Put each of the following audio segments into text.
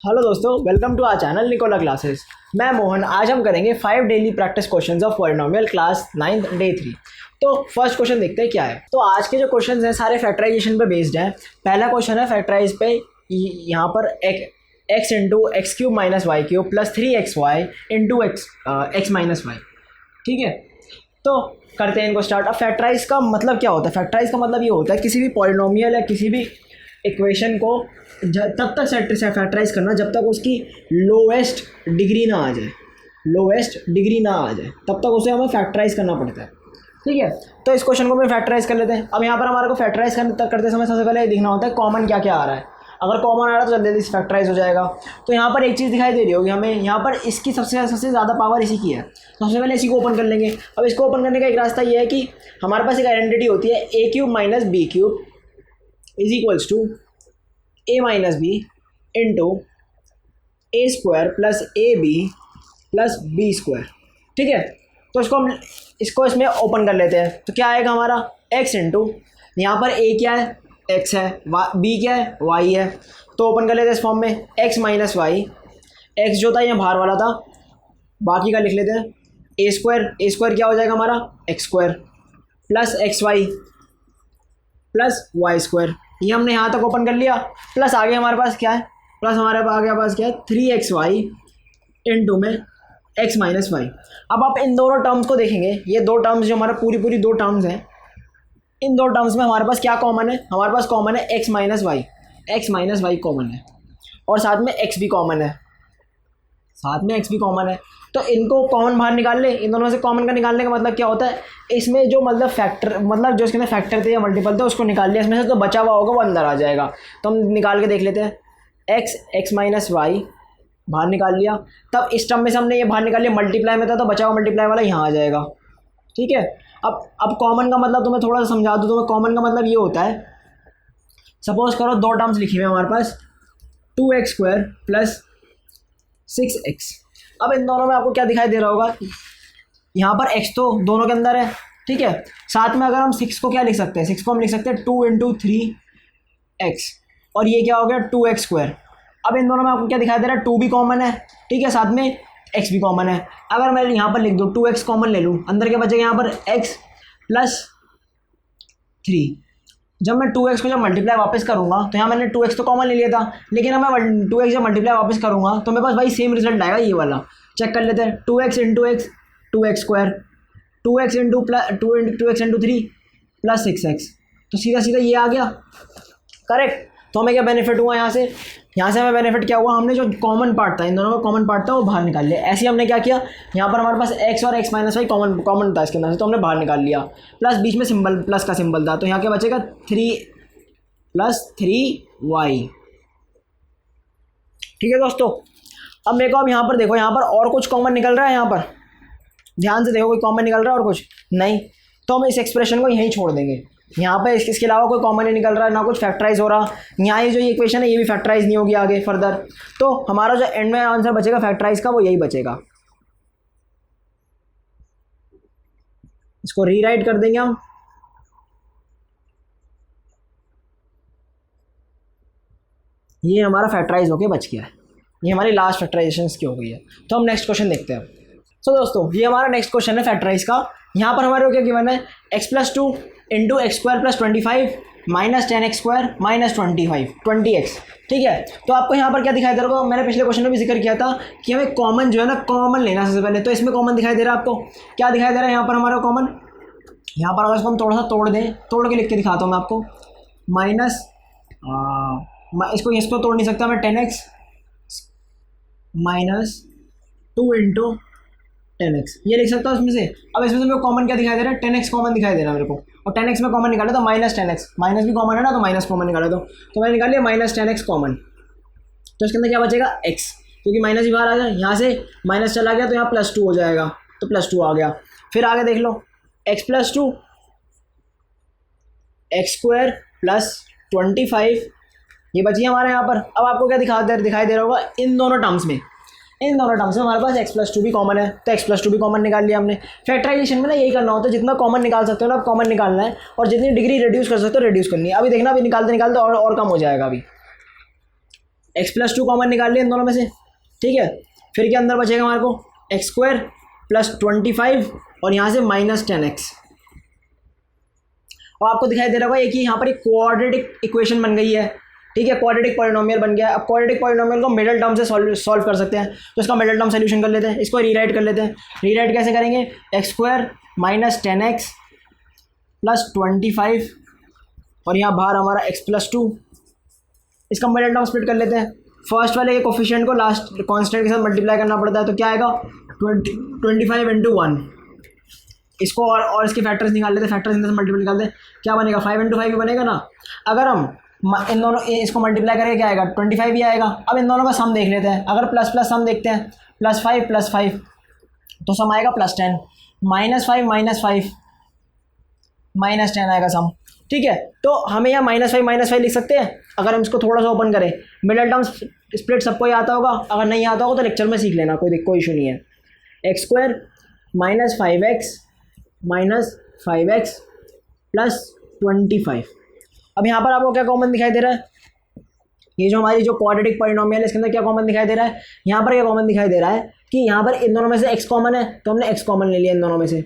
Hello दोस्तों, welcome to our channel Nikola classes. मैं मोहन। आज हम करेंगे 5 daily practice questions of polynomial class 9 day 3। तो फर्स्ट क्वेश्चन देखते हैं क्या है। तो आज के जो क्वेश्चंस हैं सारे फैक्टराइजेशन पे बेस्ड हैं। पहला क्वेश्चन है फैक्टराइज पे, यहाँ पर x into x cube minus y cube plus 3xy into x minus y. ठीक है, तो करते हैं इनको स्टार्ट। अब फैक्टराइज का मतलब क्या होता है? फैक्टराइज का मतलब ये होता है किसी भी पॉलिनोमियल या किसी भी इक्वेशन को तब तक फैक्टराइज करना जब तक उसकी लोएस्ट डिग्री ना आ जाए, तब तक उसे हमें फैक्टराइज करना पड़ता है। ठीक है, तो इस क्वेश्चन को मैं फैक्टराइज कर लेते हैं। अब यहाँ पर हमारे को फैक्टराइज करते समय सबसे पहले देखना होता है कॉमन क्या क्या आ रहा है। अगर कॉमन आ रहा है तो जल्दी से फैक्टराइज हो जाएगा। तो यहाँ पर एक चीज़ दिखाई दे रही होगी हमें, यहाँ पर इसकी सबसे ज़्यादा पावर इसी की है। तो सबसे पहले इसी को ओपन कर लेंगे। अब इसको ओपन करने का एक रास्ता ये है कि हमारे पास एक आइडेंटिटी होती है a cube minus b cube is equals to a minus b into a square plus a b plus b square. ठीक है, तो इसको इसमें ओपन कर लेते हैं। तो क्या आएगा हमारा x इंटू, यहाँ पर a क्या है, x है, b क्या है, y है। तो ओपन कर लेते हैं इस फॉर्म में x माइनस वाई। x जो था यहाँ बाहर वाला था, बाकी का लिख लेते हैं a स्क्वायर क्या हो जाएगा हमारा x square plus x y plus y square. ये हमने यहाँ तक ओपन कर लिया। प्लस आगे हमारे पास क्या है, आगे पास क्या है 3xy इंटू में x माइनस वाई। अब आप इन दोनों टर्म्स को देखेंगे, ये दो टर्म्स जो हमारा पूरी दो टर्म्स हैं, इन दो टर्म्स में हमारे पास क्या कॉमन है? हमारे पास कॉमन है x माइनस वाई कॉमन है, और साथ में x भी कॉमन है। तो इनको कॉमन बाहर निकाल ले। इन दोनों से कॉमन का निकालने का मतलब क्या होता है, इसमें जो मतलब जो इसके अंदर फैक्टर थे या मल्टीपल थे उसको निकाल लिया, इसमें से तो बचा हुआ होगा वो अंदर आ जाएगा। तो हम निकाल के देख लेते हैं x माइनस वाई बाहर निकाल लिया। तब इस टर्म में से हमने ये बाहर निकाल लिया, मल्टीप्लाई में था तो बचा हुआ मल्टीप्लाई वाला यहाँ आ जाएगा। ठीक है, अब कॉमन का मतलब तुम्हें थोड़ा सा समझा दूँ। तुम्हें कॉमन का मतलब ये होता है, सपोज करो दो टर्म्स लिखी हुई है हमारे पास 2x स्क्वायर प्लस 6x। अब इन दोनों में आपको क्या दिखाई दे रहा होगा, यहाँ पर x तो दोनों के अंदर है। ठीक है, साथ में अगर हम 6 को क्या लिख सकते हैं, 6 को हम लिख सकते हैं 2 इंटू 3x, और ये क्या हो गया 2x स्क्वायर। अब इन दोनों में आपको क्या दिखाई दे रहा है, 2 भी कॉमन है। ठीक है, साथ में x भी कॉमन है। अगर मैं यहाँ पर लिख दूँ 2x कॉमन ले लूँ, अंदर क्या बचेगा यहाँ पर x प्लस 3। जब मैं 2x को जब मल्टीप्लाई वापस करूँगा तो यहाँ मैंने 2x तो कॉमन ले लिया था, लेकिन अब मैं 2x जब मल्टीप्लाई वापस करूँगा तो मेरे पास भाई सेम रिजल्ट आएगा, ये वाला। चेक कर लेते हैं, 2x into x 2x square, 2x into 2x into 3 plus 6x। तो सीधा ये आ गया करेक्ट। तो हमें क्या बेनिफिट हुआ यहाँ से हमें बेनिफिट क्या हुआ, हमने जो कॉमन पार्ट था, इन दोनों में कॉमन पार्ट था वो बाहर निकाल लिया। ऐसे ही हमने क्या किया, यहाँ पर हमारे पास x और x माइनस वाई कॉमन था इसके अंदर से, तो हमने बाहर निकाल लिया। प्लस बीच में सिंबल, प्लस का सिंबल था, तो यहाँ क्या बचेगा 3 प्लस 3y। ठीक है दोस्तों, अब मेरे को अब यहाँ पर देखो, यहाँ पर और कुछ कॉमन निकल रहा है। यहाँ पर ध्यान से देखो, कोई कॉमन निकल रहा है और कुछ नहीं, तो हम इस एक्सप्रेशन को यहीं छोड़ देंगे। यहाँ पे इसके अलावा कोई कॉमन नहीं निकल रहा है, ना कुछ फैक्टराइज हो रहा। यहाँ ये जो ये इक्वेशन है ये भी फैक्टराइज नहीं होगी आगे फर्दर। तो हमारा जो एंड में आंसर बचेगा फैक्टराइज का, वो यही बचेगा। इसको रीराइट कर देंगे हम। ये हमारा फैक्टराइज होके बच गया है। ये हमारी लास्ट फैक्टराइजेशन की हो गई है। तो हम नेक्स्ट क्वेश्चन देखते हैं। सो दोस्तों, ये हमारा नेक्स्ट क्वेश्चन है फैक्टराइज का। यहाँ पर हमारे को क्या गिवन है, x plus 2 into x square plus 25 minus 10x square minus 20x। ठीक है, तो आपको यहाँ पर क्या दिखाई दे रहा होगा, मैंने पिछले क्वेश्चन में भी जिक्र किया था कि हमें कॉमन जो है ना, कॉमन लेना सबसे पहले। तो इसमें कॉमन दिखाई दे रहा है आपको, क्या दिखाई दे रहा है यहाँ पर हमारा कॉमन। यहाँ पर अगर इसको हम थोड़ा सा तोड़ के लिख के दिखाता हूँ मैं आपको। माइनस इसको तोड़ नहीं सकता मैं, 10x माइनस 2 इंटू 10x ये लिख सकता हूँ इसमें से। अब इसमें से मेरे को कॉमन क्या दिखाई दे रहा है, 10x कॉमन दिखाई दे रहा है मेरे को, और 10x में कॉमन निकाले तो माइनस 10x, माइनस भी कॉमन है ना, तो माइनस कॉमन निकाले तो मैंने निकाल लिया माइनस 10x कॉमन। तो इसके अंदर क्या बचेगा x, क्योंकि माइनस ही बाहर आ जाए, यहाँ से माइनस चला गया तो यहाँ प्लस 2 हो जाएगा, तो प्लस 2 आ गया। फिर आगे देख लो, x plus 2 x square plus 25 ये बची है हमारे यहाँ पर। अब आपको क्या दिखाई दे रहा होगा, इन दोनों टर्म्स में हमारे पास x प्लस 2 भी कॉमन है, तो x प्लस 2 भी कॉमन निकाल लिया हमने। फैक्टराइजेशन में ना यही करना होता है, जितना कॉमन निकाल सकते हो ना आप कॉमन निकालना है, और जितनी डिग्री रिड्यूस कर सकते हो रिड्यूस करनी है। अभी देखना, अभी निकालते और कम हो जाएगा। अभी x+2 कॉमन निकाल लिया इन दोनों में से, ठीक है। फिर क्या अंदर बचेगा हमारे को, x² + 25 और यहाँ से -10x। और आपको दिखाई दे रहा होगा कि यहाँ पर एक क्वाड्रेटिक इक्वेशन बन गई है, ठीक है, क्वाड्रेटिक पॉलिनोमियल बन गया है। अब क्वाड्रेटिक पॉलिनोमियल को मिडिल टर्म से सॉल्व कर सकते हैं, तो इसका मिडिल टर्म सोल्यूशन कर लेते हैं, इसको रीराइट कर लेते हैं। रीराइट कैसे करेंगे, x² - 10x + 25 और यहाँ बाहर हमारा x+2, इसका मिडिल टर्म स्प्लिट कर लेते हैं। फर्स्ट वाले के कोफिशिएंट को लास्ट कांस्टेंट के साथ मल्टीप्लाई करना पड़ता है, तो क्या आएगा 25 × 1। इसको और इसके फैक्टर्स निकाल लेते हैं, फैक्टर्स इनसे मल्टीप्लाई निकालते हैं, क्या बनेगा 5 × 5 ही बनेगा ना। अगर हम इन दोनों इसको मल्टीप्लाई करेंगे क्या आएगा 25 ही आएगा। अब इन दोनों का सम देख लेते हैं, अगर प्लस प्लस सम देखते हैं, +5 + 5 तो सम आएगा +10, -5 - 5 -10 आएगा सम, ठीक है। तो हमें यहाँ -5 - 5 लिख सकते हैं। अगर हम इसको थोड़ा सा ओपन करें, मिडिल टर्म स्प्लिट सबको ही आता होगा, अगर नहीं आता होगा तो लेक्चर में सीख लेना, कोई इशू नहीं है। x² - 5x - 5x + 25। अब यहाँ पर आपको क्या कॉमन दिखाई दे रहा है, ये जो हमारी जो क्वाड्रेटिक पॉलिनोमियल है इसके अंदर क्या कॉमन दिखाई दे रहा है, यहाँ पर क्या कॉमन दिखाई दे रहा है कि यहाँ पर इन दोनों में से x कॉमन है, तो हमने x कॉमन ले लिया इन दोनों में से,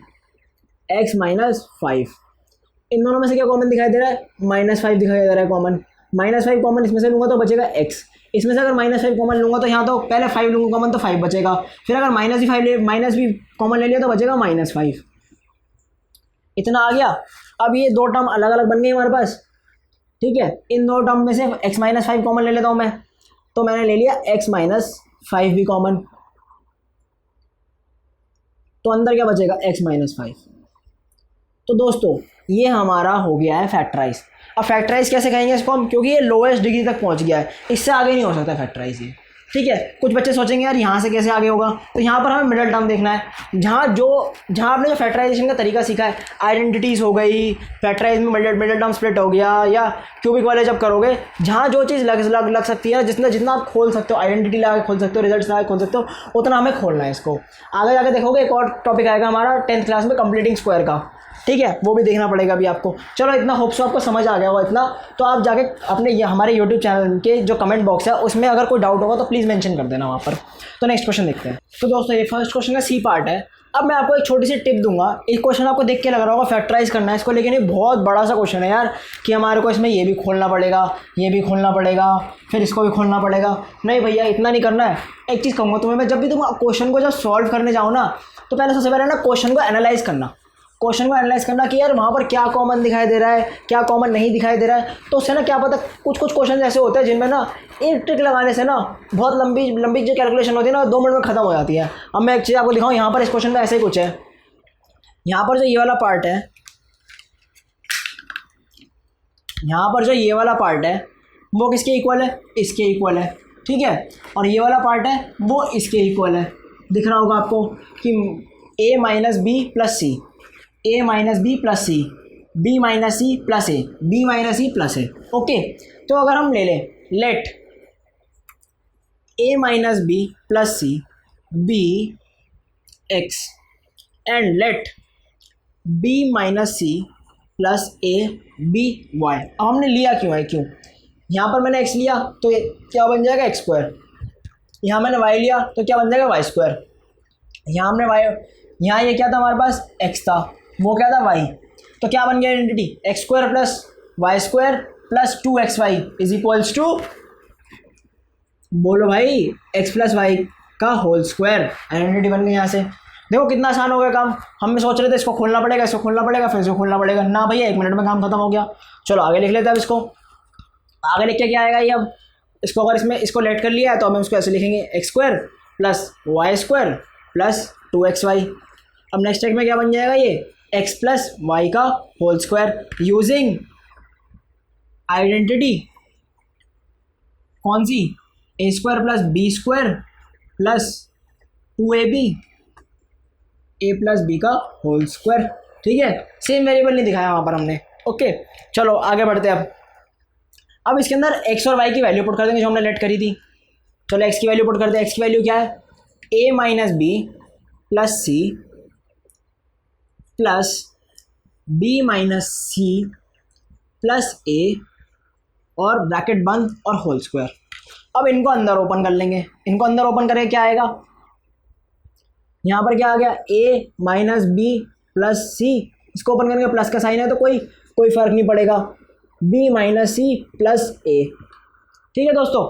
x - 5। इन दोनों में से क्या कॉमन दिखाई दे रहा है, -5 दिखाई दे रहा है कॉमन। -5 कॉमन इसमें से लूँगा तो बचेगा x, इसमें से अगर -5 कॉमन लूँगा तो यहाँ तो पहले 5 लूँगा कॉमन तो 5 बचेगा, फिर अगर -भी कॉमन ले लिया तो बचेगा -5। इतना आ गया। अब ये दो टर्म अलग अलग बन गई हमारे पास, ठीक है। इन दो टर्म में से x - 5 कॉमन ले लेता हूँ मैं, तो मैंने ले लिया x - 5 भी कॉमन, तो अंदर क्या बचेगा x - 5। तो दोस्तों ये हमारा हो गया है फैक्टराइज। अब फैक्टराइज कैसे कहेंगे इसको हम, क्योंकि ये लोएस्ट डिग्री तक पहुंच गया है, इससे आगे नहीं हो सकता फैक्टराइज ये, ठीक है। कुछ बच्चे सोचेंगे यार यहाँ से कैसे आगे होगा, तो यहाँ पर हमें मिडिल टर्म देखना है। जहाँ आपने जो फैक्टराइजेशन का तरीका सीखा है, आइडेंटिटीज़ हो गई, फैक्टराइज में मिडिल टर्म स्प्लिट हो गया, या क्यूबिक वाले जब करोगे, जहाँ जो चीज़ लग सकती है, जितना आप खोल सकते हो, आइडेंटिटी लगा के खोल सकते हो, रिजल्ट लगा के खोल सकते हो, उतना हमें खोलना है इसको। आगे जाके देखोगे एक और टॉपिक आएगा हमारा 10th क्लास में, कंप्लीटिंग स्क्वायर का, ठीक है, वो भी देखना पड़ेगा अभी आपको। चलो इतना होप्स आपको समझ आ गया होगा इतना, तो आप जाके अपने हमारे यूट्यूब चैनल के जो कमेंट बॉक्स है उसमें अगर कोई डाउट होगा तो प्लीज़ मेंशन कर देना वहाँ पर। तो नेक्स्ट क्वेश्चन देखते हैं। तो दोस्तों ये फर्स्ट क्वेश्चन का सी पार्ट है। अब मैं आपको एक छोटी सी टिप दूंगा, एक क्वेश्चन आपको देख के लग रहा होगा फैक्टराइज करना है इसको, लेकिन ये बहुत बड़ा सा क्वेश्चन है यार, कि हमारे को इसमें ये भी खोलना पड़ेगा, ये भी खोलना पड़ेगा, फिर इसको भी खोलना पड़ेगा। नहीं भैया इतना नहीं करना है। एक चीज़ कहूँगा तुम्हें मैं, जब भी तुम क्वेश्चन को जब सॉल्व करने जाओ ना, तो पहले सबसे पहले ना क्वेश्चन को एनालाइज करना, कि यार वहाँ पर क्या कॉमन दिखाई दे रहा है, क्या कॉमन नहीं दिखाई दे रहा है। तो उससे ना क्या पता, कुछ क्वेश्चन ऐसे होते हैं जिनमें ना एक ट्रिक लगाने से ना बहुत लंबी जो कैलकुलेशन होती है ना 2 मिनट में ख़त्म हो जाती है। अब मैं एक चीज़ आपको दिखाऊँ, यहाँ पर इस क्वेश्चन में ऐसे ही कुछ है। यहाँ पर जो ये वाला पार्ट है, वो किसके इक्वल है, इसके इक्वल है, ठीक है। और ये वाला पार्ट है वो इसके इक्वल है। दिख रहा होगा आपको कि a - b + c, a - b + c, b - c + a, b - c + a, okay. तो अगर हम ले लें let a - b + c b x and let b - c + a b y। अब हमने लिया क्यों है, क्यों यहाँ पर मैंने x लिया तो क्या बन जाएगा x², यहाँ मैंने y लिया तो क्या बन जाएगा y²। यहाँ हमने यहाँ ये क्या था हमारे पास x था, वो क्या था y, तो क्या बन गया आइडेंटिटी, x² + y² + 2xy = बोलो भाई x + y का होल स्क्वायर, आइडेंटिटी बन गई। यहाँ से देखो कितना आसान हो गया काम। हम सोच रहे थे इसको खोलना पड़ेगा, इसको खोलना पड़ेगा, फिर इसको खोलना पड़ेगा, ना भैया 1 मिनट में काम खत्म हो गया। चलो आगे लिख लेते हैं। अब इसको आगे लिख के क्या आएगा ये, अब इसको अगर इसको लेट कर लिया है तो हम इसको ऐसे लिखेंगे x² + y² + 2xy। अब नेक्स्ट स्टेप में क्या बन जाएगा ये, x + y का होल स्क्वायर यूजिंग आइडेंटिटी कौन सी, a² + b² + 2ab, a + b का होल स्क्वायर, ठीक है। सेम वेरिएबल नहीं दिखाया वहाँ पर हमने, ओके। चलो आगे बढ़ते हैं। अब इसके अंदर x और y की वैल्यू पुट कर देंगे जो हमने लेट करी थी। चलो x की वैल्यू पुट करते हैं। x की वैल्यू क्या है, a - b + c + b - c + a और ब्रैकेट बंद और होल स्क्वायर। अब इनको अंदर ओपन कर लेंगे, इनको अंदर ओपन करके क्या आएगा, यहाँ पर क्या आ गया a माइनस बी प्लस सी, इसको ओपन करेंगे प्लस का साइन है तो कोई फ़र्क नहीं पड़ेगा, b माइनस सी प्लस ए। ठीक है दोस्तों,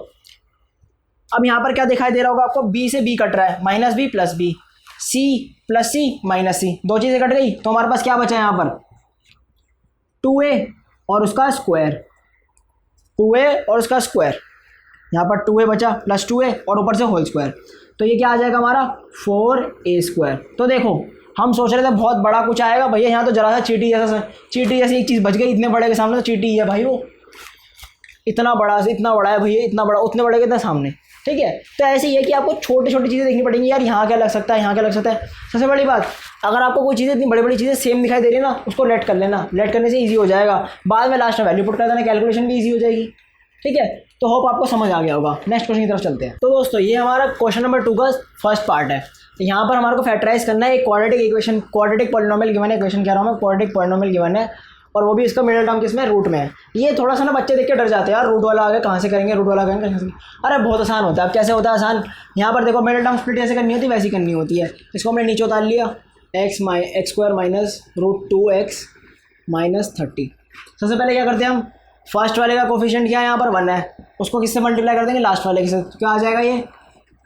अब यहाँ पर क्या दिखाई दे रहा होगा आपको, b से b कट रहा है, minus B plus B, c plus C minus C, दो चीज़ें कट गई तो हमारे पास क्या बचा है यहाँ पर 2a और उसका स्क्वायर, 2a और उसका स्क्वायर, यहाँ पर 2a बचा प्लस 2a और ऊपर से होल स्क्वायर, तो ये क्या आ जाएगा हमारा 4a स्क्वायर। तो देखो हम सोच रहे थे बहुत बड़ा कुछ आएगा, भैया यहाँ तो जरा सा चींटी जैसी एक चीज़ बच गई, इतने बड़े के सामने तो चींटी है भाई, वो इतना बड़ा है भैया, इतना बड़ा, उतने बड़े के इतना सामने। ठीक है, तो ऐसे ही है कि आपको छोटी छोटी चीज़ें देखनी पड़ेंगी यार, यहाँ क्या लग सकता है, यहाँ क्या लग सकता है। सबसे बड़ी बात, अगर आपको कोई चीज़ें इतनी बड़ी बड़ी चीज़ें सेम दिखाई दे रही है ना, उसको लेट कर लेना, लेट करने से ईजी हो जाएगा, बाद में लास्ट में वैल्यू पुट कर देना, कैलकुलेशन भी ईजी हो जाएगी। ठीक है, तो होप आपको समझ आ गया होगा। नेक्स्ट क्वेश्चन की तरफ चलते हैं। तो दोस्तों ये हमारा क्वेश्चन नंबर 2 का फर्स्ट पार्ट है। तो यहाँ पर हमारे को फैक्टराइज करना है एक quadratic equation, quadratic polynomial given है, इक्वेशन कह रहा हूँ मैं, क्वाड्रेटिक पॉलिनोमियल गिवन है, और वो भी इसका मिडिल टर्म किसमें, रूट में है। ये थोड़ा सा ना बच्चे देख के डर जाते हैं यार, रूट वाला आ गया कहाँ से करेंगे, रूट वाला करेंगे कहाँ से, अरे बहुत आसान होता है। अब कैसे होता है आसान, यहाँ पर देखो मिडिल टर्म स्प्लिट जैसे करनी होती है वैसी करनी होती है। इसको हमने नीचे उतार लिया, x square minus root 2x माइनस 30। सबसे पहले क्या करते हैं हम, फर्स्ट वाले का कोफिशिएंट क्या है, यहाँ पर 1 है, उसको किससे मल्टीप्लाई कर देंगे, लास्ट वाले के साथ, क्या आ जाएगा ये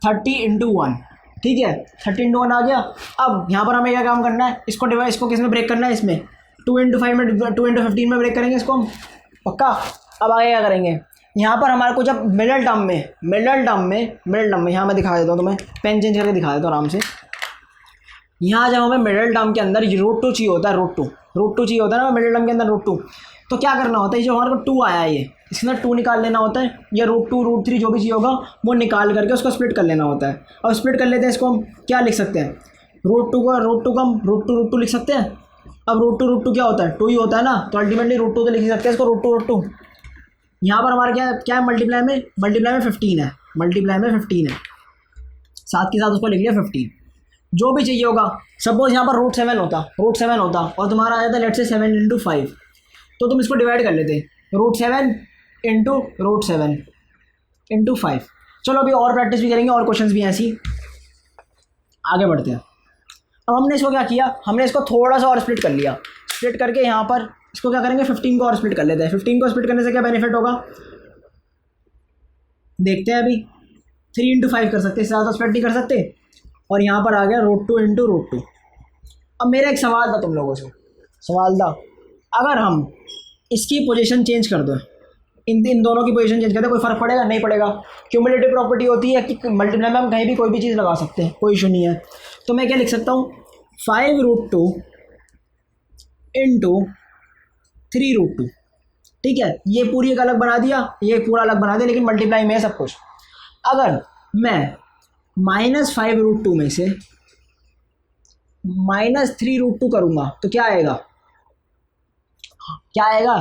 30 × 1। ठीक है, 30 × 1 आ गया। अब यहाँ पर हमें क्या काम करना है, इसको किस में ब्रेक करना है, इसमें 2 × 5 में, 2 × 15 में ब्रेक करेंगे इसको हम, पक्का। अब आगे क्या करेंगे, यहाँ पर हमारे को जब मिडल टर्म में यहाँ मैं दिखा देता हूँ तुम्हें, पेन चेंज करके दिखा देता हूँ आराम से। यहाँ जब हमें मिडल टर्म के अंदर रूट 2 चाहिए होता है, रूट टू चाहिए होता है ना मिडल टर्म के अंदर, रूट 2, तो क्या करना होता है, जो हमारे को 2 आया है ये, इसके अंदर 2 निकाल लेना होता है, या रूट 2 रूट 3 जो भी चाहिए होगा वो निकाल करके उसको स्प्लिट कर लेना होता है। अब स्प्लिट कर लेते हैं इसको, हम क्या लिख सकते हैं, रूट टू को हम रूट टू लिख सकते हैं। अब रूट टू क्या होता है, 2 ही होता है ना, तो अल्टीमेटली रूट 2 तो लिख सकते हैं इसको, रूट टू। यहाँ पर हमारा क्या है, मल्टीप्लाई में 15 है, मल्टीप्लाई में 15 है, साथ के साथ उसको लिख लिया 15। जो भी चाहिए होगा, सपोज यहाँ पर रूट 7 होता और तुम्हारा आ जाता लेट से 7 × 5, तो तुम इसको डिवाइड कर लेते, रूट 7 × 5। चलो अभी और प्रैक्टिस भी करेंगे और क्वेश्चंस भी ऐसी, आगे बढ़ते हैं। अब हमने इसको क्या किया, हमने इसको थोड़ा सा और स्प्लिट कर लिया, स्प्लिट करके यहाँ पर इसको क्या करेंगे, 15 को और स्प्लिट कर लेते हैं। 15 को स्प्लिट करने से क्या बेनिफिट होगा, देखते हैं अभी। 3 × 5 कर सकते, इससे ज़्यादा स्प्लिट नहीं कर सकते। और यहाँ पर आ गया रूट 2 × रूट 2। अब मेरा एक सवाल था तुम लोगों से, अगर हम इसकी पोजीशन चेंज कर दो, इन दोनों की पोजीशन चेंज कर दो, कोई फ़र्क पड़ेगा, नहीं पड़ेगा। क्यूमुलेटिव प्रॉपर्टी होती है कि मल्टीप्लाई में हम कहीं भी कोई भी चीज़ लगा सकते हैं, कोई इशू नहीं है। तो मैं क्या लिख सकता हूँ, 5√2 × 3√2। ठीक है, ये पूरी एक अलग बना दिया, ये पूरा अलग बना दिया, लेकिन मल्टीप्लाई में है सब कुछ। अगर मैं -5√2 में से -3√2 करूँगा तो क्या आएगा,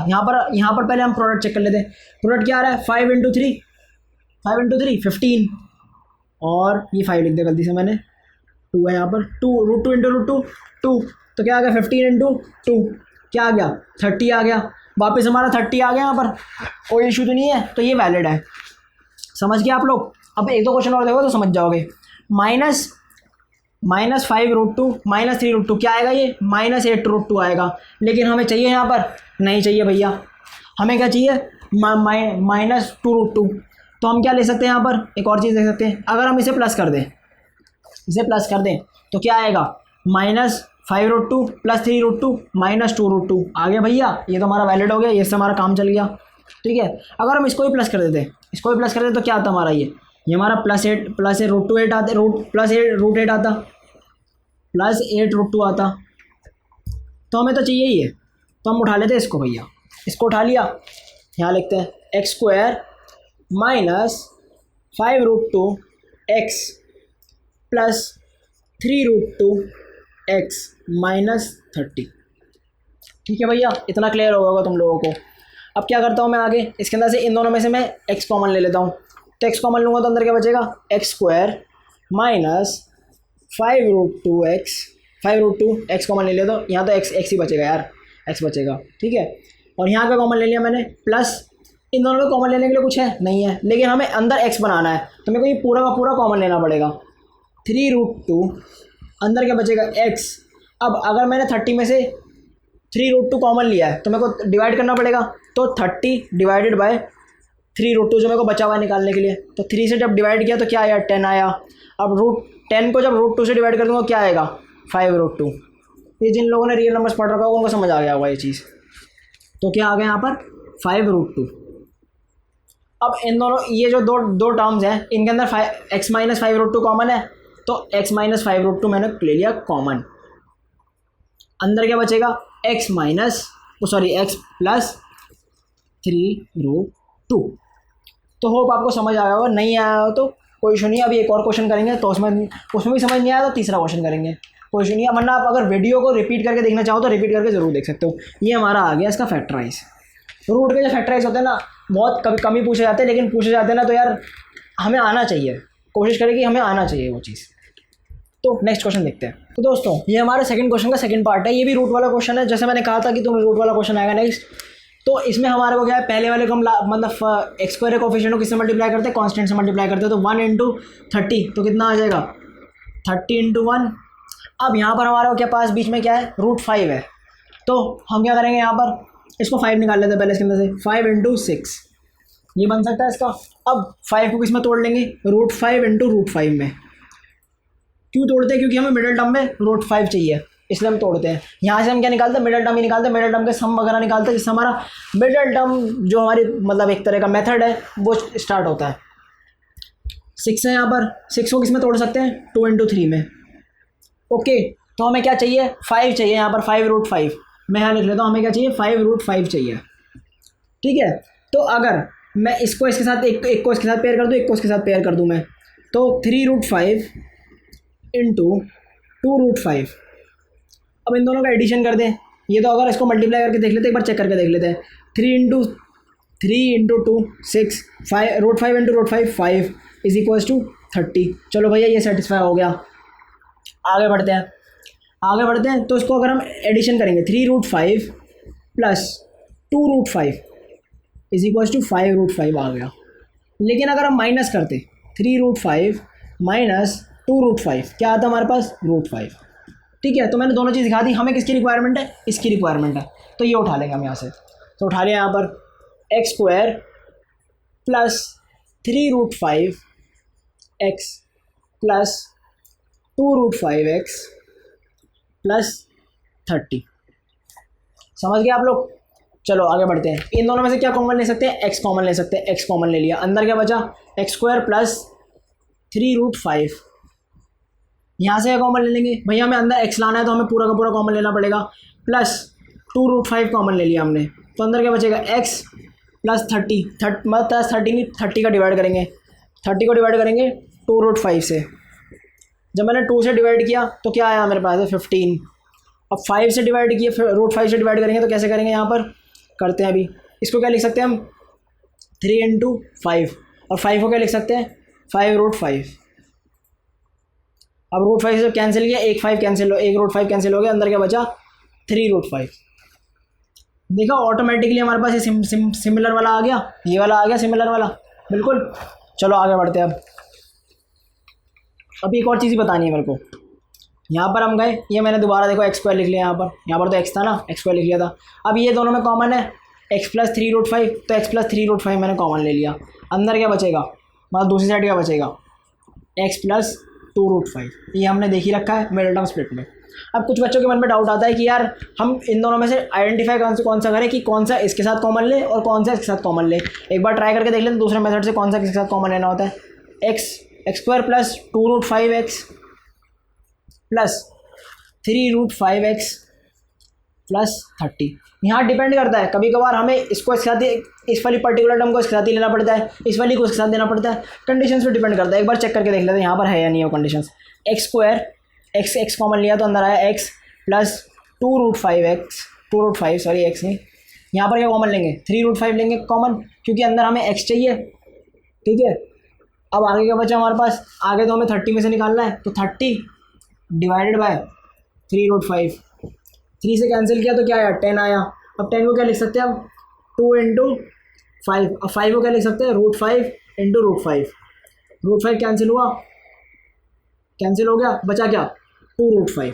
यहाँ पर पहले हम प्रोडक्ट चेक कर लेते हैं। प्रोडक्ट क्या आ रहा है, 5 × 3 15, और ये 5 लिख दिया गलती से मैंने, 2 है यहाँ पर, 2√2 × 2, तो क्या आ गया 15 × 2, क्या आ गया 30 आ गया, वापस हमारा 30 आ गया यहाँ पर, कोई इशू तो नहीं है, तो ये वैलिड है। समझ गए आप लोग। अब एक दो क्वेश्चन और देखो तो समझ जाओगे। -5√2 -3√2 क्या आएगा, ये -8√2 आएगा, लेकिन हमें चाहिए यहाँ पर, नहीं चाहिए भैया, हमें क्या चाहिए, -2√2। तो हम क्या ले सकते हैं, यहाँ पर एक और चीज़ ले सकते हैं, अगर हम इसे प्लस कर दें, तो क्या आएगा, -5√2 + 3√2 -2√2 आ गया भैया, ये तो हमारा वैलिड हो गया, ये से हमारा काम चल गया। ठीक है, अगर हम इसको भी प्लस कर देते तो क्या आता हमारा, ये हमारा +8 आता, +8 आता, +8√2 आता, तो हमें तो चाहिए ही है, तो हम उठा लेते हैं इसको भैया, इसको उठा लिया, यहाँ लिखते हैं x² - 5√2x + 3√2x - 30। ठीक है भैया, इतना क्लियर होगा तुम लोगों को। अब क्या करता हूँ मैं आगे, इसके अंदर से इन दोनों में से मैं x कॉमन ले लेता हूँ, तो x कॉमन लूँगा तो अंदर क्या बचेगा, x² - 5√2x कॉमन ले लिया, तो यहाँ तो x ही बचेगा यार, x बचेगा। ठीक है, और यहाँ का कॉमन ले लिया मैंने, प्लस इन दोनों में कॉमन लेने के लिए कुछ है नहीं है, लेकिन हमें अंदर x बनाना है तो मेरे को ये पूरा का पूरा कॉमन लेना पड़ेगा। 3√2 अंदर क्या बचेगा x। अब अगर मैंने 30 में से 3√2 कॉमन लिया है तो मेरे को डिवाइड करना पड़ेगा, तो 30 डिवाइडेड बाय 3√2 जो मेरे को बचा हुआ है निकालने के लिए, तो 3 से जब डिवाइड किया तो क्या आया 10 आया। अब √10 को जब √2 से डिवाइड कर दूँगा क्या आएगा 5√2। ये जिन लोगों ने रियल नंबर्स पढ़ रखा होगा उनको समझ आ गया होगा ये चीज़। तो क्या आ गया यहाँ पर 5√2। अब इन दोनों ये जो दो टर्म्स हैं इनके अंदर x माइनस 5√2 कॉमन है, तो x माइनस 5√2 मैंने ले लिया कॉमन। अंदर क्या बचेगा x माइनस x प्लस 3√2। तो होप आपको समझ आया होगा, नहीं आया हो तो कोई इशू नहीं। अभी एक और क्वेश्चन करेंगे तो उसमें भी समझ नहीं आया तो तीसरा क्वेश्चन करेंगे, कोई इशू नहीं है। वरना आप अगर वीडियो को रिपीट करके देखना चाहो तो रिपीट करके ज़रूर देख सकते हो। ये हमारा आ गया इसका फैक्टराइज। रूट के जो फैक्टराइज होते हैं ना बहुत कभी कम ही पूछे जाते हैं, लेकिन पूछे जाते हैं ना तो यार हमें आना चाहिए, कोशिश करें कि हमें आना चाहिए वो चीज़। तो नेक्स्ट क्वेश्चन देखते हैं। तो दोस्तों ये हमारे सेकंड क्वेश्चन का सेकंड पार्ट है, ये भी रूट वाला क्वेश्चन है। जैसे मैंने कहा था कि तुम्हें रूट वाला क्वेश्चन आएगा नेक्स्ट। तो इसमें हमारे को क्या है, पहले वाले को हम मतलब एक्स स्क्वायर कोफिशिएंट को किससे मल्टीप्लाई करते हैं, कांस्टेंट से मल्टीप्लाई करते हैं। तो 1 × 30 तो कितना आ जाएगा 30 × 1। अब यहाँ पर हमारे क्या पास बीच में क्या है √5 है, तो हम क्या करेंगे यहाँ पर इसको 5 निकाल लेते हैं पहले इसके अंदर से। 5 × 6 ये बन सकता है इसका। अब 5 को किस में तोड़ लेंगे √5 × √5 में। क्यों तोड़ते हैं, क्योंकि हमें मिडिल टर्म में √5 चाहिए इसलिए हम तोड़ते हैं। यहाँ से हम क्या निकालते हैं मिडिल टर्म ही निकालते हैं, मिडिल टर्म के सम वगैरह निकालते हैं, जिससे हमारा मिडिल टर्म जो हमारी मतलब एक तरह का मेथड है वो स्टार्ट होता है। 6 है यहाँ पर, 6 को किस में तोड़ सकते हैं 2 × 3 में। ओके तो हमें क्या चाहिए 5 चाहिए यहाँ पर 5√5। मैं यहाँ लिख लेता हूँ, हमें क्या चाहिए 5√5 चाहिए। ठीक है, तो अगर मैं इसको इसके साथ एक को इसके साथ पेयर कर दूँ, एक को इसके साथ पेयर कर दूँ मैं, तो 3√5 × 2√5। अब इन दोनों का एडिशन कर दें। ये तो अगर इसको मल्टीप्लाई करके देख लेते हैं, एक बार चेक करके देख लेते हैं। 3 × 2 6 5 × √5 5 = 30। चलो भैया ये सेटिस्फाई हो गया। आगे बढ़ते हैं तो इसको अगर हम एडिशन करेंगे 3√5 प्लस 2√5 = 5√5 आ गया। लेकिन अगर हम माइनस करते 3√5 माइनस 2√5 क्या आता हमारे पास √5। ठीक है, तो मैंने दोनों चीज़ दिखा दी। हमें किसकी रिक्वायरमेंट है, इसकी रिक्वायरमेंट है, तो ये उठा लेंगे हम यहाँ से। तो उठा लिया यहाँ पर x² plus 3√5x plus 2√5x plus 30। समझ गए आप लोग। चलो आगे बढ़ते हैं। इन दोनों में से क्या कॉमन ले सकते हैं, x कॉमन ले सकते हैं। x कॉमन ले लिया, अंदर क्या बचा x² प्लस 3√5। यहाँ से कॉमन ले लेंगे भैया, हमें अंदर x लाना है तो हमें पूरा का पूरा कॉमन लेना पड़ेगा। प्लस 2√5 कॉमन ले लिया हमने, तो अंदर क्या बचेगा x प्लस 30 मतलब 30 का डिवाइड करेंगे, 30 को डिवाइड करेंगे 2√5 से। जब मैंने 2 से डिवाइड किया तो क्या आया मेरे पास है 15। अब 5 से डिवाइड किए, फिर √5 से डिवाइड करेंगे तो कैसे करेंगे, यहाँ पर करते हैं अभी। इसको क्या लिख सकते हैं हम 3 × 5, और 5 को क्या लिख सकते हैं 5√5। अब √5 से कैंसिल किया, एक 5 कैंसिल हो, एक √5 कैंसिल हो गया, अंदर क्या बचा 3√5। देखा ऑटोमेटिकली हमारे पास ये सिमिलर वाला आ गया, ये वाला आ गया सिमिलर वाला बिल्कुल। चलो आगे बढ़ते हैं। अब अभी एक और चीज़ ही बतानी है मेरे को। यहाँ पर हम गए, ये मैंने दोबारा देखो x² लिख लिया, यहाँ पर तो x था ना, x² लिख लिया था। अब ये दोनों में कॉमन है x प्लस 3√5, तो x प्लस 3√5 मैंने कॉमन ले लिया। अंदर क्या बचेगा, मतलब दूसरी साइड क्या बचेगा x प्लस 2√5। ये हमने देख ही रखा है मिडिल टर्म स्प्लिट में। अब कुछ बच्चों के मन में डाउट आता है कि यार हम इन दोनों में से आइडेंटिफाई कौन सा करें कि कौन सा इसके साथ कॉमन ले और कौन सा इसके साथ कॉमन ले। एक बार ट्राई करके देख लेते दूसरे मेथड से कौन सा किसके साथ कॉमन लेना होता है। x² plus 2√5x plus 3√5x plus 30। यहाँ डिपेंड करता है, कभी कभार हमें इसको इसके साथ ही, इस वाली पर्टिकुलर टर्म को इसके साथ ही लेना पड़ता है, इस वाली को इसके साथ देना पड़ता है। कंडीशंस पे डिपेंड करता है। एक बार चेक करके देख लेते हैं यहाँ पर है या नहीं वो कंडीशंस। x² x कॉमन लिया तो अंदर आया x प्लस 2√5 सॉरी x नहीं, यहाँ पर क्या कॉमन लेंगे 3√5 लेंगे कॉमन, क्योंकि अंदर हमें x चाहिए। ठीक है, अब आगे क्या बचा हमारे पास, आगे तो हमें 30 में से निकालना है, तो 30 डिवाइडेड बाय 3√5। 3 से कैंसिल किया तो क्या आया 10 आया। अब 10 को क्या लिख सकते हैं हम 2 × 5, अब 5 को क्या लिख सकते हैं, √5 इंटू √5, √5 कैंसिल हुआ, कैंसिल हो गया, बचा क्या 2√5।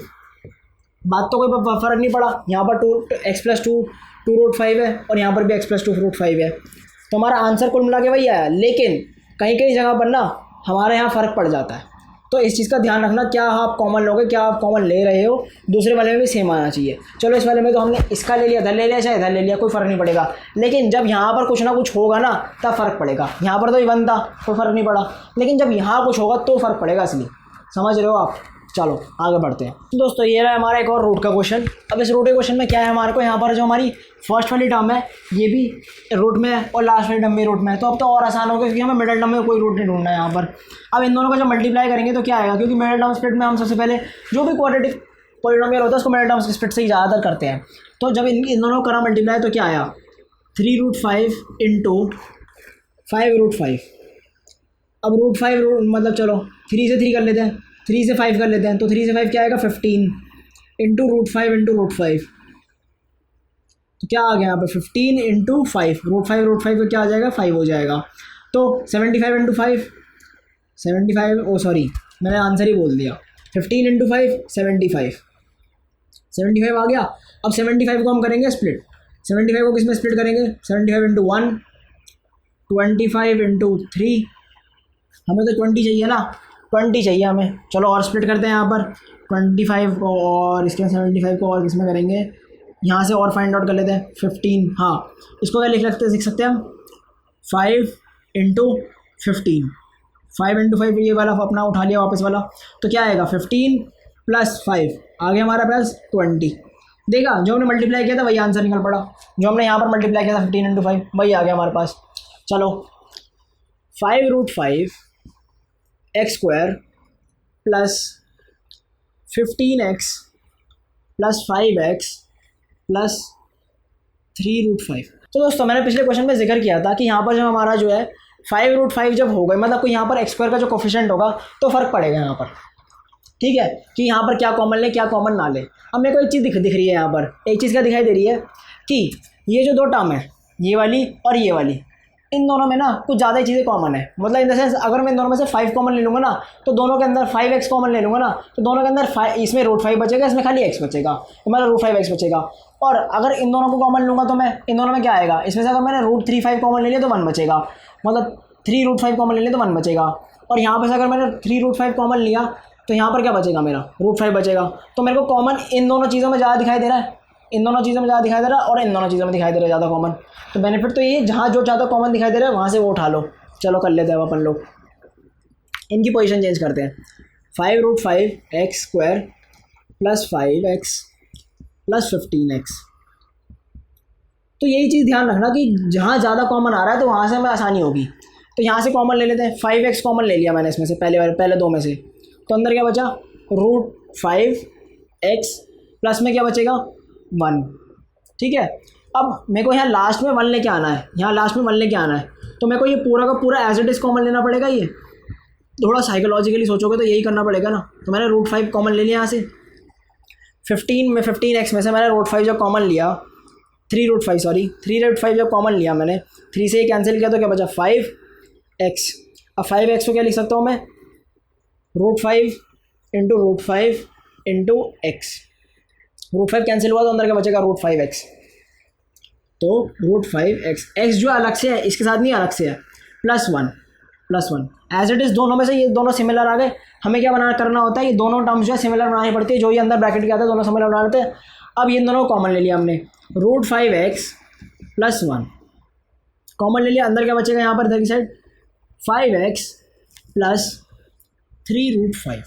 बात तो कोई फ़र्क नहीं पड़ा, यहाँ पर 2x+2 2√5 है और यहाँ पर भी x+2 √5 है, तो हमारा आंसर कुल मिला के वही आया। लेकिन कहीं कहीं जगह पर ना हमारे यहाँ फ़र्क पड़ जाता है, तो इस चीज़ का ध्यान रखना, क्या आप कॉमन लोगे, क्या आप कॉमन ले रहे हो, दूसरे वाले में भी सेम आना चाहिए। चलो इस वाले में तो हमने इसका ले लिया, इधर ले लिया, चाहे इधर ले लिया, कोई फ़र्क नहीं पड़ेगा। लेकिन जब यहाँ पर कुछ ना कुछ होगा ना तब फ़र्क पड़ेगा। यहाँ पर तो इवन था तो फ़र्क नहीं पड़ा, लेकिन जब यहाँ कुछ होगा तो फ़र्क पड़ेगा, इसलिए समझ रहे हो आप। चलो आगे बढ़ते हैं। तो दोस्तों ये रहा हमारा एक और रूट का क्वेश्चन। अब इस रूट के क्वेश्चन में क्या है, हमारे को यहाँ पर जो हमारी फर्स्ट वाली टर्म है ये भी रूट में है और लास्ट वाली टर्म भी रूट में है, तो अब तो और आसान हो गया क्योंकि हमें मिडिल टर्म में कोई रूट नहीं ढूंढना है यहाँ पर। अब इन दोनों को जब मल्टीप्लाई करेंगे तो क्या आएगा, क्योंकि मिडिल टर्म स्प्लिट में हम सबसे पहले जो भी क्वाड्रेटिक पॉलिनोमियल होता है उसको मिडिल टर्म स्प्लिट से ही ज़्यादातर करते हैं। तो जब इन दोनों को करा मल्टीप्लाई तो क्या आया 3√5 इंटू 5√5। अब √5 मतलब चलो 3 से 3 कर लेते हैं, 3 से 5 कर लेते हैं, तो 3 से 5 क्या आएगा 15 इंटू √5 इंटू √5, तो क्या आ गया यहाँ पर 15 इंटू 5, √5 का क्या आ जाएगा 5 हो जाएगा। तो 75 इंटू 5 75, ओ सॉरी मैंने आंसर ही बोल दिया, 15 इंटू 5 75 आ गया। अब 75 को हम करेंगे स्प्लिट, 75 को किस में स्प्लिट करेंगे, 75 इंटू 1, 25 इंटू 3, हमें तो 20 चाहिए ना, 20 चाहिए हमें। चलो और स्प्लिट करते हैं यहाँ पर 25 को और इसके 75 को और किसमें करेंगे, यहाँ से और फाइंड आउट कर लेते हैं 15। हाँ इसको क्या लिख सकते हैं हम 5 इंटू 15, 5 इंटू 5 ये वाला अपना उठा लिया वापस वाला, तो क्या आएगा 15 प्लस 5 आगे हमारा प्लस 20। देखा जो हमने मल्टीप्लाई किया था वही आंसर निकल पड़ा, जो हमने यहाँ पर मल्टीप्लाई किया था 15 इंटू 5 वही आ गया हमारे पास। चलो 5√5 x² plus 15x plus 5x plus 3√5। तो दोस्तों मैंने पिछले क्वेश्चन में जिक्र किया था कि यहाँ पर जो हमारा जो है 5√5 जब होगा मतलब कोई यहाँ पर x² का जो कोफिशिएंट होगा तो फ़र्क पड़ेगा यहाँ पर, ठीक है, कि यहाँ पर क्या कॉमन ले क्या कॉमन ना ले। अब मेरे को एक चीज़ दिख रही है यहाँ पर, एक चीज़ क्या दिखाई दे रही है कि ये जो दो टर्म है ये वाली और ये वाली, इन दोनों में ना कुछ ज़्यादा ही चीज़ें कॉमन है। मतलब इन द सेंस अगर मैं इन दोनों में से 5 कॉमन ले लूँगा ना तो दोनों के अंदर 5x कॉमन ले लूँगा ना तो दोनों के अंदर 5, इसमें √5 बचेगा, इसमें खाली x बचेगा, मतलब √5x बचेगा। और अगर इन दोनों को कॉमन लूँगा तो मैं इन दोनों में क्या आएगा, इसमें से अगर मैंने √35 कॉमन ले लिया तो 1 बचेगा, मतलब 3√5 कॉमन ले लिया तो 1 बचेगा। और यहाँ पर से अगर मैंने 3√5 कॉमन लिया तो यहाँ पर क्या बचेगा मेरा √5 बचेगा। तो मेरे को कॉमन इन दोनों चीज़ों में ज़्यादा दिखाई दे रहा है, इन दोनों चीज़ों में ज़्यादा दिखाई दे रहा है और इन दोनों चीज़ों में दिखाई दे रहा है ज़्यादा कॉमन। तो बेनिफिट तो ये जहाँ जो ज़्यादा कॉमन दिखाई दे रहा है वहाँ से वो उठा लो। चलो कर लेते हैं अपन लोग, इनकी पोजीशन चेंज करते हैं। 5√5 x² plus 5x plus 15x। तो यही चीज़ ध्यान रखना कि जहाँ ज़्यादा कॉमन आ रहा है तो वहाँ से हमें आसानी होगी। तो यहाँ से कॉमन ले लेते हैं, 5x कॉमन ले लिया मैंने इसमें से पहले दो में से, तो अंदर क्या बचा √5x प्लस में क्या बचेगा 1, ठीक है। अब मेरे को यहाँ लास्ट में 1 लेके आना है, यहाँ लास्ट में 1 लेके आना है, तो मेरे को ये पूरा का पूरा एज इट इज़ कॉमन लेना पड़ेगा। ये थोड़ा साइकोलॉजिकली सोचोगे तो यही करना पड़ेगा ना। तो मैंने √5 कॉमन ले लिया यहाँ से, 15x में से मैंने √5 जब कॉमन लिया 3√5 जब कॉमन लिया मैंने, 3 से ही कैंसिल किया तो क्या बचा 5x। अब 5x को क्या लिख सकता हूँ मैं √5 इंटू √5 इंटू x, √5 कैंसिल हुआ तो अंदर क्या बचेगा √5x। तो √5x, x जो अलग से है इसके साथ नहीं अलग से है, +1 एज इट इज़ दोनों में से ये दोनों सिमिलर आ गए। हमें क्या करना होता है, ये दोनों टर्म्स जो है सिमिलर बनानी पड़ती है, जो ये अंदर ब्रैकेट के आता है दोनों सिमिलर बना लेते हैं। अब ये दोनों कॉमन ले लिया हमने, √5x + 1 कॉमन ले लिया, अंदर क्या बचेगा यहाँ पर इधर की साइड 5x + 3√5।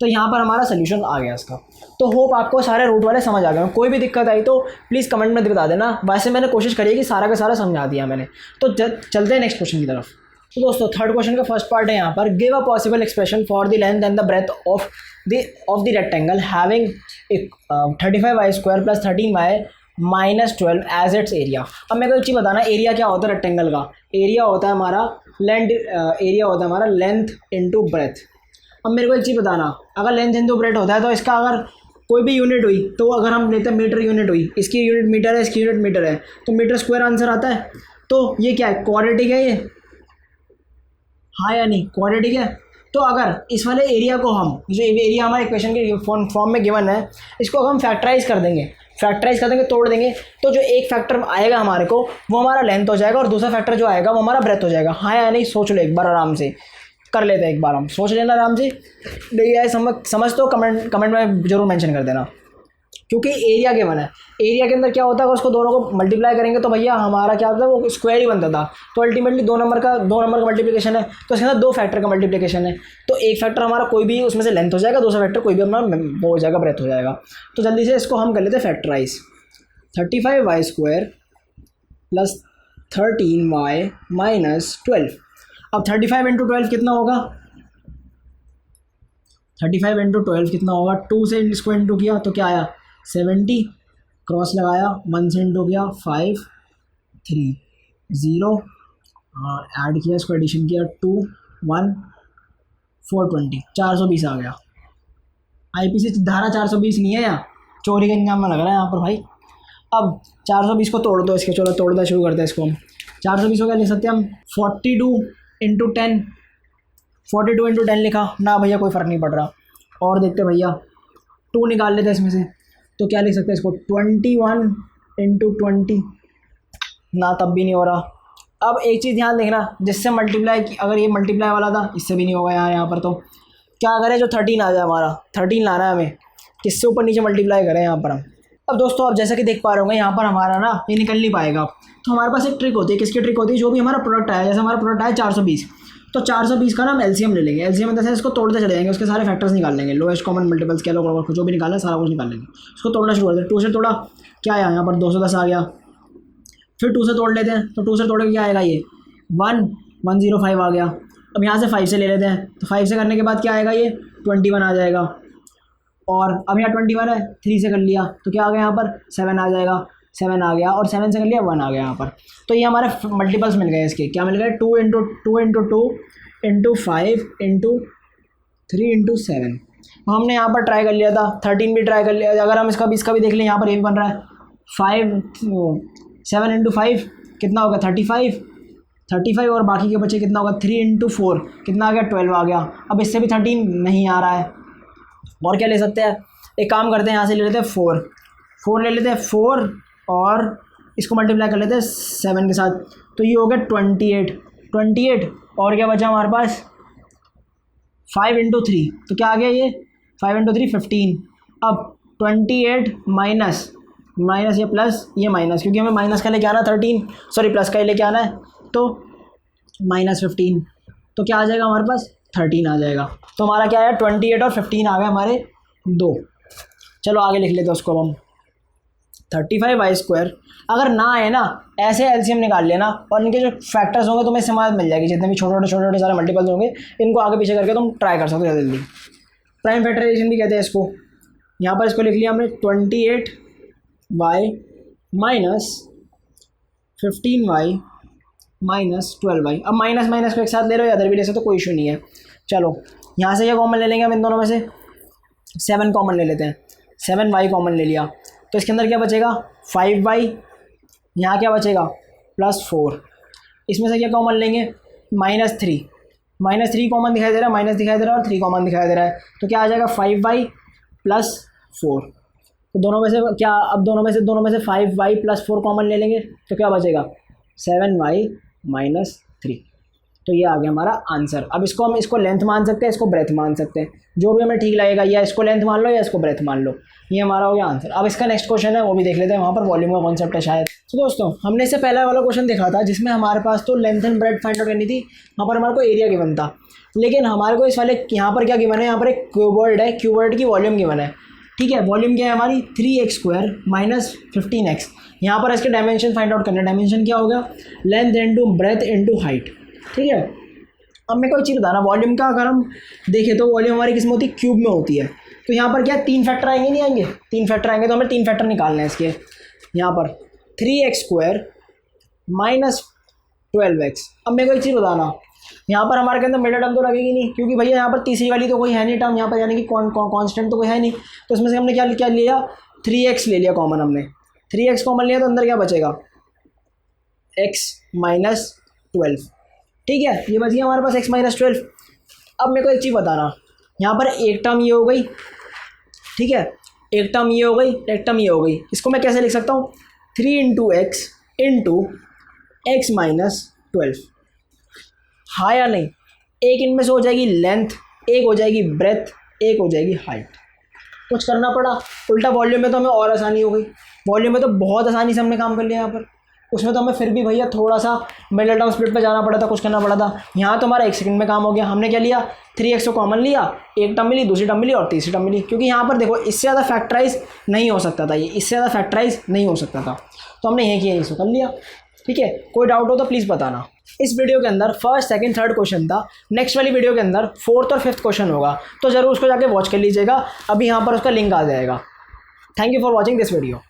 तो यहाँ पर हमारा सोल्यूशन आ गया इसका। तो होप आपको सारे रूट वाले समझ आ गए। कोई भी दिक्कत आई तो प्लीज़ कमेंट में बता देना। वैसे मैंने कोशिश करी है कि सारा का सारा समझा दिया मैंने। तो चलते हैं नेक्स्ट क्वेश्चन की तरफ। तो दोस्तों थर्ड क्वेश्चन का फर्स्ट पार्ट है यहाँ पर, give a possible expression for the length and the breadth of the rectangle having 35y² + 13y - 12 as its area. अब मेरे को एक चीज़ बताना, एरिया क्या होता है रेक्टेंगल का? एरिया होता है हमारा लेंथ इंटू ब्रेथ। अब मेरे को एक चीज़ बताना, अगर लेंथ इंटू ब्रेथ होता है तो इसका अगर कोई भी यूनिट हुई तो अगर हम लेते हैं मीटर यूनिट हुई, इसकी यूनिट मीटर है, इसकी यूनिट मीटर है, तो मीटर स्क्वायर आंसर आता है। तो ये क्या है, क्वाड्रेटिक है ये, हाँ या नहीं, क्वाड्रेटिक है। तो अगर इस वाले एरिया को हम, जो एरिया हमारे इक्वेशन के फॉर्म में गिवन है, इसको अगर हम फैक्टराइज कर देंगे, तोड़ देंगे, तो जो एक फैक्टर आएगा हमारे को वो हमारा लेंथ हो जाएगा और दूसरा फैक्टर जो आएगा वो हमारा ब्रेथ हो जाएगा। हाँ या नहीं, सोच लो एक बार, आराम से कर लेते हैं, एक बार हम सोच लेना आराम से। नहीं आए समझ तो कमेंट में जरूर मेंशन कर देना, क्योंकि एरिया गिवन है। एरिया के अंदर क्या होता है, उसको दोनों को मल्टीप्लाई करेंगे तो भैया हमारा क्या होता है, वो स्क्वायर ही बनता था। तो अल्टीमेटली दो नंबर का मल्टीप्लिकेशन है, तो इसके अंदर दो फैक्टर का मल्टीप्लिकेशन है। तो एक फैक्टर हमारा कोई भी उसमें से लेंथ हो जाएगा, दूसरा फैक्टर कोई भी हमारा वो हो जाएगा, ब्रेथ हो जाएगा। तो जल्दी से इसको हम कर लेते हैं factorise. 35y² plus 13y minus 12। अब 35 इंटू 12 कितना होगा, 35 इंटू 12 कितना होगा, 2 से इसको इंटू किया तो क्या आया 70, क्रॉस लगाया 1 से इंटू किया 5 3 0, ऐड किया, इसको एडिशन किया 2 1 420, 420 आ गया। आईपीसी धारा 420 नहीं है यहाँ, चोरी का इंजाम में लग रहा है यहाँ पर भाई। अब 420 को तोड़ दो इसके, चलो तोड़ना शुरू करते हैं इसको हम। 420 को क्या लिख सकते हैं हम, 42 इंटू 10, 42 इंटू 10 लिखा ना भैया, कोई फ़र्क नहीं पड़ रहा। और देखते भैया 2 निकाल लेते हैं इसमें से, तो क्या लिख सकते हैं इसको, 21 इंटू 20 ना, तब भी नहीं हो रहा। अब एक चीज़ ध्यान देखना, जिससे मल्टीप्लाई, अगर ये मल्टीप्लाई वाला था इससे भी नहीं होगा यहाँ पर। तो क्या करें, जो 13 आ जाए, हमारा 13 लाना है हमें, किससे ऊपर नीचे मल्टीप्लाई करें यहाँ पर हम। अब दोस्तों आप जैसा कि देख पा रहे होंगे यहाँ पर हमारा ना ये निकल नहीं पाएगा। तो हमारे पास एक ट्रिक होती है, किसकी ट्रिक होती है, जो भी हमारा प्रोडक्ट आया, जैसे हमारा प्रोडक्ट आया 420, तो 420 का ना हम एलसीएम ले लेंगे। एलसीएम में इसको तोड़ते चले जाएंगे, उसके सारे फैक्टर्स निकाल लेंगे, लोएस्ट कॉमन मल्टीपल्स क्या लो जो भी निकालना है सारा कुछ निकाल लेंगे। उसको तोड़ना शुरू करते हैं, 2 से तोड़ा क्या आया यहाँ पर 210 आ गया, फिर 2 से तोड़ लेते हैं, तो 2 से तोड़ के क्या आएगा, ये 105 आ गया। अब यहाँ से 5 से ले लेते हैं, तो 5 से करने के बाद क्या आएगा, ये 21 आ जाएगा। और अब यहाँ 21 है, 3 से कर लिया तो क्या आ गया यहाँ पर 7 आ जाएगा, 7 आ गया, और 7 से कर लिया 1 आ गया यहाँ पर। तो ये हमारे मल्टीपल्स मिल गए इसके, क्या मिल गए, 2 into 2 into 2 into 5 into 3 into 7। हमने यहाँ पर ट्राई कर लिया था, 13 भी ट्राई कर लिया। अगर हम इसका भी देख लें, यहाँ पर ये भी बन रहा है 7 इंटू 5 कितना होगा 35 और बाकी के बच्चे कितना होगा 3 इंटू 4 कितना आ गया 12 आ गया। अब इससे भी 13 नहीं आ रहा है, और क्या ले सकते हैं, एक काम करते हैं, यहाँ से ले लेते हैं 4 ले लेते हैं 4 और इसको मल्टीप्लाई कर लेते हैं 7 के साथ, तो ये हो गया 28। और क्या बचा हमारे पास 5 इंटू 3, तो क्या आ गया ये 5 इंटू 3 15। अब 28 माइनस ये प्लस ये माइनस, क्योंकि हमें माइनस का लेके आना 13, सॉरी प्लस का लेके आना है, तो -15, तो क्या आ जाएगा हमारे पास 13 आ जाएगा। तो हमारा क्या है 28 और 15 आ गए हमारे 2। चलो आगे लिख लेते हैं उसको हम, 35y² अगर ना आए ना, ऐसे एलसीएम निकाल लेना और इनके जो फैक्टर्स होंगे तुम्हें समाज मिल जाएगी, जितने भी छोटे सारे मल्टीपल्स होंगे इनको आगे पीछे करके तुम ट्राई कर सकते हो जल्दी। प्राइम फैक्टराइजेशन भी कहते हैं इसको। यहाँ पर इसको लिख लिया हमने 28y minus 15y minus 12y। अब माइनस को एक साथ ले लो या इधर भी ले सकते तो कोई इशू नहीं है। चलो यहाँ से ये कॉमन ले लेंगे हम, इन दोनों में से 7 कॉमन ले लेते हैं, 7y कॉमन ले लिया, तो इसके अंदर क्या बचेगा 5y, यहाँ क्या बचेगा +4, इसमें से क्या कॉमन लेंगे -3 कॉमन दिखाई दे रहा है, माइनस दिखाई दे रहा है और 3 कॉमन दिखाई दे रहा है, तो क्या आ जाएगा 5y +4। तो दोनों में से क्या, अब दोनों में से 5y +4 कॉमन ले लेंगे तो क्या बचेगा 7y -3। तो ये आ गया हमारा आंसर। अब इसको लेंथ मान सकते हैं, इसको ब्रेथ मान सकते हैं, जो भी हमें ठीक लगेगा, या इसको लेंथ मान लो या इसको ब्रेथ मान लो, ये हमारा हो गया आंसर। अब इसका नेक्स्ट क्वेश्चन है वो भी देख लेते हैं, वहाँ पर वॉल्यूम का कॉन्सेप्ट है शायद। तो दोस्तों हमने इससे पहला वाला क्वेश्चन देखा था जिसमें हमारे पास तो length and breadth find out करनी थी, वहाँ पर हमारे को एरिया गिवन था, लेकिन हमारे को इस वाले यहाँ पर क्या गिवन है, यहाँ पर एक क्यूबॉइड है, क्यूबॉइड की वॉल्यूम गिवन है, ठीक है। वॉल्यूम क्या है हमारी 3x² - 15x। यहाँ पर इसके डायमेंशन फाइंड आउट करना है। डायमेंशन क्या होगा, length into breadth into height, ठीक है। अब मैं कोई चीज़ बताना, वॉल्यूम का अगर हम देखें तो वॉल्यूम हमारी किस में होती है, क्यूब में होती है। तो यहाँ पर क्या 3 फैक्टर आएंगे, नहीं आएंगे, 3 फैक्टर आएंगे, तो हमें 3 फैक्टर निकालने हैं इसके। यहाँ पर 3x² - 12x। अब मैं कोई चीज़ बताना, यहाँ पर हमारे के अंदर मिडल टर्म तो लगेगी नहीं, क्योंकि भैया यहाँ पर तीसरी वाली तो कोई है नहीं टर्म यहाँ पर, यानी कि कांस्टेंट तो कोई है नहीं। तो इसमें से हमने क्या लिया 3x ले लिया कॉमन, हमने 3x कॉमन लिया, तो अंदर क्या बचेगा एक्स माइनस 12। ठीक है, ये बच गया हमारे पास x माइनस 12। अब मेरे को एक चीज़ बताना, यहाँ पर एक टर्म ये हो गई, ठीक है, एक टर्म ये हो गई, एक टर्म ये हो गई। इसको मैं कैसे लिख सकता हूँ, 3 इंटू एक्स माइनस 12। हाँ या नहीं, एक इनमें से हो जाएगी लेंथ, एक हो जाएगी ब्रेथ, एक हो जाएगी हाइट। कुछ करना पड़ा उल्टा, वॉल्यूम में तो हमें और आसानी हो गई, वॉल्यूम में तो बहुत आसानी से हमने काम कर लिया यहाँ पर। उसमें तो हमें फिर भी भैया थोड़ा सा मिडल टर्म स्प्लिट पे जाना पड़ा था, कुछ करना पड़ा था। यहाँ तो हमारा 1 सेकंड में काम हो गया। हमने क्या लिया, 3x को कॉमन लिया, एक टर्म मिली, दूसरी टर्म मिली और तीसरी टर्म मिली। क्योंकि यहाँ पर देखो इससे ज़्यादा फैक्टराइज नहीं हो सकता था, ये इससे ज़्यादा फैक्टराइज नहीं हो सकता था, तो हमने यही किया, इसको कर लिया। ठीक है, कोई डाउट हो तो प्लीज़ बताना। इस वीडियो के अंदर फर्स्ट सेकंड थर्ड क्वेश्चन था, नेक्स्ट वाली वीडियो के अंदर फोर्थ और फिफ्थ क्वेश्चन होगा, तो ज़रूर उसको जाके वॉच कर लीजिएगा। अभी यहाँ पर उसका लिंक आ जाएगा। Thank you for watching this video.